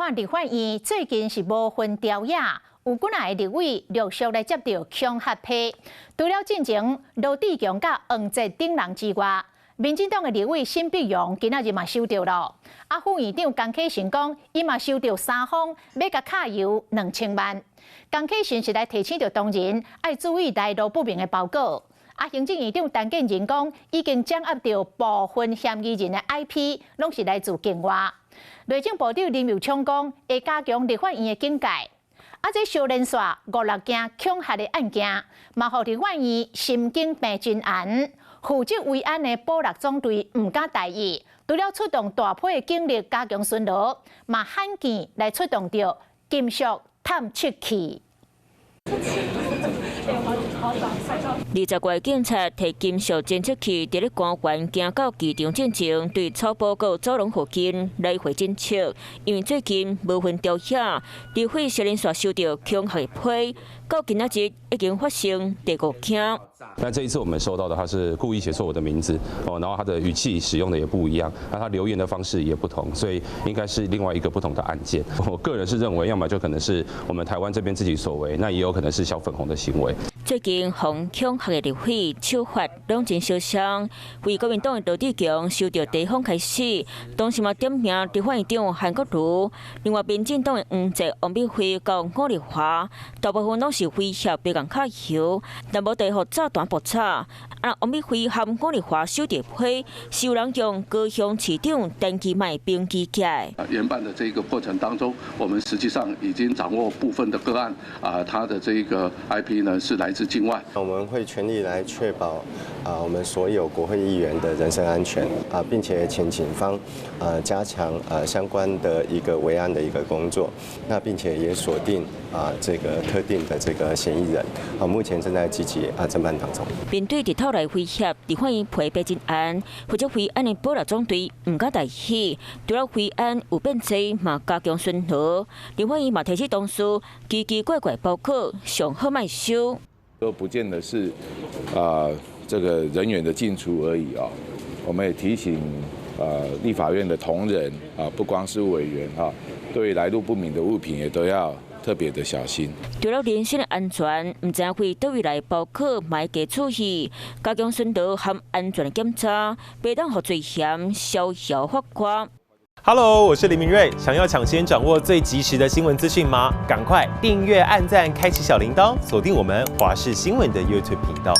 看立法院最近是无分朝野，有几个立委陆续来接到恐吓批。除了进前罗志强甲黄捷等人之外，民进党的立委沈碧荣今仔日嘛收到了。副院长江启臣讲，伊嘛收到3封，要甲卡油2000万。江启臣是来提醒着当人要注意来路不明的包裹。行政院长陈建仁讲，已经掌握到部分嫌疑人的 IP， 拢是来自境外。内政部长林佑昌讲，会加强立法院的警戒。这小连续5-6件恐吓的案件，嘛，互立法院心惊病真案。负责维安的保六总队唔敢大意，除了出动大批的警力加强巡逻，嘛罕见来出动着金属探测器。20月，警察摕金属侦测器，伫咧官员行到机场进前，对草埔谷走廊附近来回侦测。因为最近无分朝野，立法小连续收到恐吓的批，到今仔日已经发生第5件。那这一次我们收到的，他是故意写错我的名字然后他的语气使用的也不一样，那他留言的方式也不同，所以应该是另外一个不同的案件。我个人是认为，要么就可能是我们台湾这边自己所为，那也有可能是小粉红的行为。最近防恐吓的立委手法拢真相像，为国民党的罗志强收到第一封开始，当时嘛点名立法院长韩国瑜，另外民进党的黄捷、王美惠到吴丽华，大部分拢是威胁别人卡油，但无地互炸弹爆炸。王美惠和吴丽华收到批，是有人用高雄市长陈其迈兵机架。研办的这个过程当中，我们实际上已经掌握部分的个案它的这个 IP 呢是来自境外。我们会全力来确保我们所有国会议员的人身安全并且请警方加强相关的一个维安的一个工作，那并且也锁定这个特定的这个嫌疑人目前正在积极侦办当中。面对日头来威胁，立法院批白金案，负责维安的保六总队唔敢大意，除了维安有变济，嘛加强巡逻。立法院嘛提起同事奇奇怪怪包裹，上好卖收。都不见得是这个人员的进出而已我们也提醒立法院的同仁不光是委员对来路不明的物品也都要特别的小心。除了人身的安全，唔知会倒位来包括买加注意，加强巡逻和安全的检查，袂当互罪嫌逍遥法官。Hello， 我是林明瑞。想要抢先掌握最及时的新闻资讯吗？赶快订阅、按赞、开启小铃铛，锁定我们华视新闻的 YouTube 频道。